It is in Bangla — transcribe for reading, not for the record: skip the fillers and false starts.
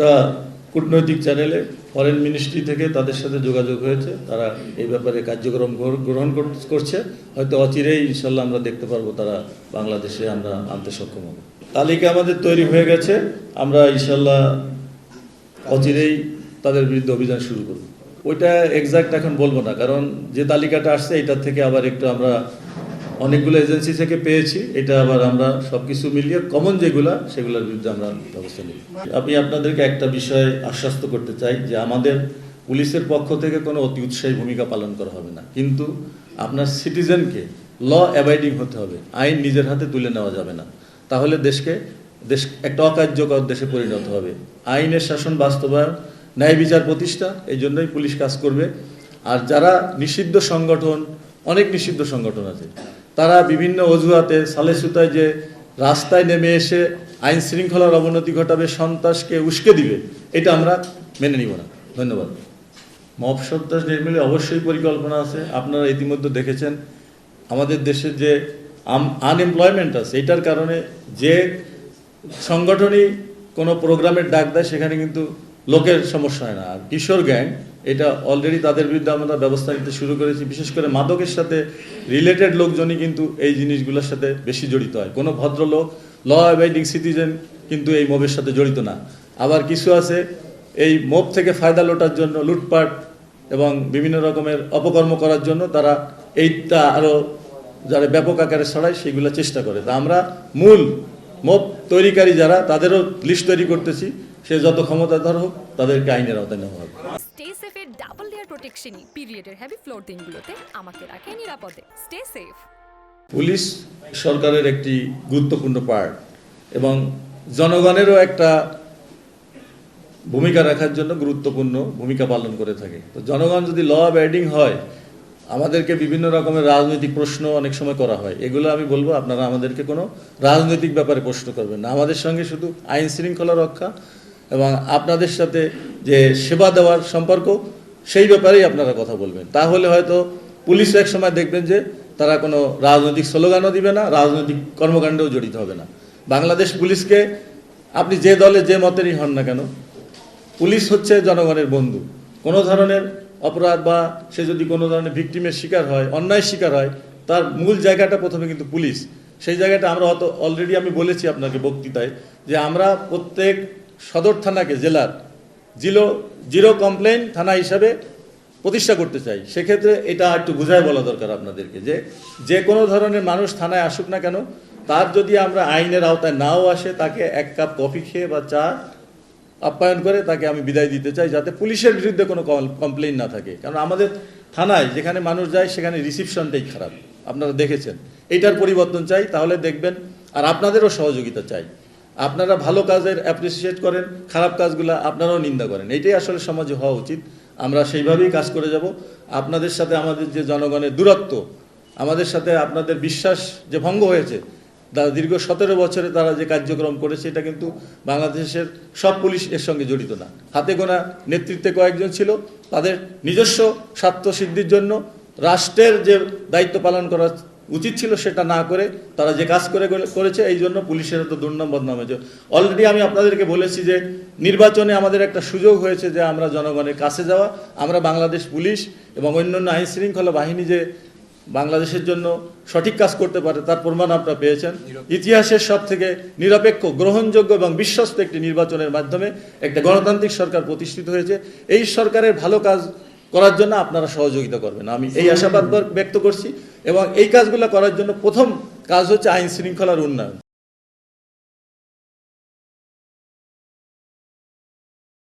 একটা কূটনৈতিক চ্যানেলে ফরেন মিনিস্ট্রি থেকে তাদের সাথে যোগাযোগ হয়েছে, তারা এই ব্যাপারে কার্যক্রম গ্রহণ করছে। হয়তো অচিরেই ইনশাল্লাহ আমরা দেখতে পারবো তারা বাংলাদেশে আমরা আনতে সক্ষম হব। তালিকা আমাদের তৈরি হয়ে গেছে, আমরা ইনশাল্লাহ অচিরেই তাদের বিরুদ্ধে অভিযান শুরু করব। ওইটা এক্সাক্ট এখন বলবো না, কারণ যে তালিকাটা আসছে এটার থেকে আবার একটু আমরা অনেকগুলো এজেন্সি থেকে পেয়েছি, এটা আবার আমরা সবকিছু মিলিয়ে কমন যেগুলা সেগুলোর বিরুদ্ধে আমরা ব্যবস্থা নিই। আমি আপনাদেরকে একটা বিষয় আশ্বস্ত করতে চাই যে আমাদের পুলিশের পক্ষ থেকে কোনো অতি উৎসাহী ভূমিকা পালন করা হবে না, কিন্তু আপনার সিটিজেনকে ল অ্যাবাইডিং হতে হবে, আইন নিজের হাতে তুলে নেওয়া যাবে না, তাহলে দেশ একটা অকার্যকর দেশে পরিণত হবে। আইনের শাসন বাস্তবায়ন, ন্যায় বিচার প্রতিষ্ঠা, এই জন্যই পুলিশ কাজ করবে। আর যারা নিষিদ্ধ সংগঠন, অনেক নিষিদ্ধ সংগঠন আছে, তারা বিভিন্ন অজুহাতে সালেসুতায় যে রাস্তায় নেমে এসে আইন শৃঙ্খলার অবনতি ঘটাবে, সন্ত্রাসকে উস্কে দিবে, এটা আমরা মেনে নিব না। ধন্যবাদ। মব সন্ত্রাস নির্মূলে অবশ্যই পরিকল্পনা আছে। আপনারা ইতিমধ্যে দেখেছেন আমাদের দেশের যে আনএমপ্লয়মেন্ট আছে, এটার কারণে যে সংগঠনই কোনো প্রোগ্রামের ডাক দেয় সেখানে কিন্তু লোকের সমস্যা হয় না। আর কিশোর গ্যাং, এটা অলরেডি তাদের বিরুদ্ধে আমরা ব্যবস্থা নিতে শুরু করেছি। বিশেষ করে মাদকের সাথে রিলেটেড লোকজনই কিন্তু এই জিনিসগুলোর সাথে বেশি জড়িত হয়। কোনো ভদ্রলোক, ল অ্যাবাইডিং সিটিজেন কিন্তু এই মবের সাথে জড়িত না। আবার কিছু আছে এই মব থেকে ফায়দা লোটার জন্য লুটপাট এবং বিভিন্ন রকমের অপকর্ম করার জন্য তারা এইটা আরও যারা ব্যাপক আকারে ছড়ায় সেগুলো চেষ্টা করে। তা আমরা মূল মব তৈরিকারী যারা, তাদেরও লিস্ট তৈরি করতেছি। সে যত ক্ষমতাধর হোক তাদেরকে আইনের আওতায় নেওয়া হবে। স্টে সেফের ডাবল লেয়ার প্রোটেকশনই পিরিয়ডের হেভি ফ্লোর দিনগুলোতে আমাকে রাখে নিরাপদে। Stay safe. পুলিশ সরকারের একটি গুরুত্বপূর্ণ পার্ট এবং জনগণেরও একটা ভূমিকা রাখার জন্য গুরুত্বপূর্ণ ভূমিকা পালন করে থাকে। তো জনগণ যদি ল অ্যাবাইডিং হয়, আমাদেরকে বিভিন্ন রকমের রাজনৈতিক প্রশ্ন অনেক সময় করা হয়, এগুলো আমি বলবো আপনারা আমাদেরকে কোনো রাজনৈতিক ব্যাপারে প্রশ্ন করবেন না। আমাদের সঙ্গে শুধু আইন শৃঙ্খলা রক্ষা এবং আপনাদের সাথে যে সেবা দেওয়ার সম্পর্ক, সেই ব্যাপারেই আপনারা কথা বলবেন। তাহলে হয়তো পুলিশ এক সময় দেখবেন যে তারা কোনো রাজনৈতিক স্লোগানও দিবে না, রাজনৈতিক কর্মকাণ্ডেও জড়িত হবে না। বাংলাদেশ পুলিশকে আপনি যে দলে যে মতেরই হন না কেন, পুলিশ হচ্ছে জনগণের বন্ধু। কোনো ধরনের অপরাধ বা সে যদি কোনো ধরনের ভিকটিমের শিকার হয়, অন্যায় শিকার হয়, তার মূল জায়গাটা প্রথমে কিন্তু পুলিশ। সেই জায়গাটা আমরা অলরেডি আমি বলেছি আপনাকে বক্তৃতায় যে আমরা প্রত্যেক সদর থানাকে জেলার জিরো কমপ্লেইন থানা হিসাবে প্রতিষ্ঠা করতে চাই। সেক্ষেত্রে এটা একটু বুঝায় বলা দরকার আপনাদেরকে যে কোনো ধরনের মানুষ থানায় আসুক না কেন, তার যদি আমরা আইনের আওতায় নাও আসে, তাকে এক কাপ কফি খেয়ে বা চা আপ্যায়ন করে তাকে আমি বিদায় দিতে চাই, যাতে পুলিশের বিরুদ্ধে কোনো কমপ্লেইন না থাকে। কারণ আমাদের থানায় যেখানে মানুষ যায় সেখানে রিসিপশনটাই খারাপ, আপনারা দেখেছেন। এইটার পরিবর্তন চাই, তাহলে দেখবেন। আর আপনাদেরও সহযোগিতা চাই। আপনারা ভালো কাজের অ্যাপ্রিসিয়েট করেন, খারাপ কাজগুলো আপনারাও নিন্দা করেন। এইটাই আসলে সমাজে হওয়া উচিত। আমরা সেইভাবেই কাজ করে যাব। আপনাদের সাথে আমাদের যে জনগণের দূরত্ব, আমাদের সাথে আপনাদের বিশ্বাস যে ভঙ্গ হয়েছে, দীর্ঘ 17 বছরে তারা যে কার্যক্রম করেছে, এটা কিন্তু বাংলাদেশের সব পুলিশ এর সঙ্গে জড়িত না। হাতে গোনা নেতৃত্বে কয়েকজন ছিল, তাদের নিজস্ব স্বার্থ সিদ্ধির জন্য রাষ্ট্রের যে দায়িত্ব পালন করা উচিত ছিল সেটা না করে তারা যে কাজ করেছে, এই জন্য পুলিশের তো দুর্নাম বদনাম হয়েছে। অলরেডি আমি আপনাদেরকে বলেছি যে নির্বাচনে আমাদের একটা সুযোগ হয়েছে যে আমরা জনগণের কাছে যাওয়া। আমরা বাংলাদেশ পুলিশ এবং অন্যান্য আইন শৃঙ্খলা বাহিনী যে বাংলাদেশের জন্য সঠিক কাজ করতে পারে তার প্রমাণ আপনারা পেয়েছেন। ইতিহাসের সব থেকে নিরপেক্ষ, গ্রহণযোগ্য এবং বিশ্বস্ত একটি নির্বাচনের মাধ্যমে একটা গণতান্ত্রিক সরকার প্রতিষ্ঠিত হয়েছে। এই সরকারের ভালো কাজ করার জন্য আপনারা সহযোগিতা করবেন, আমি এই আশাবাদ ব্যক্ত করছি। এবং এই কাজগুলো করার জন্য প্রথম কাজ হচ্ছে আইন শৃঙ্খলার উন্নয়ন।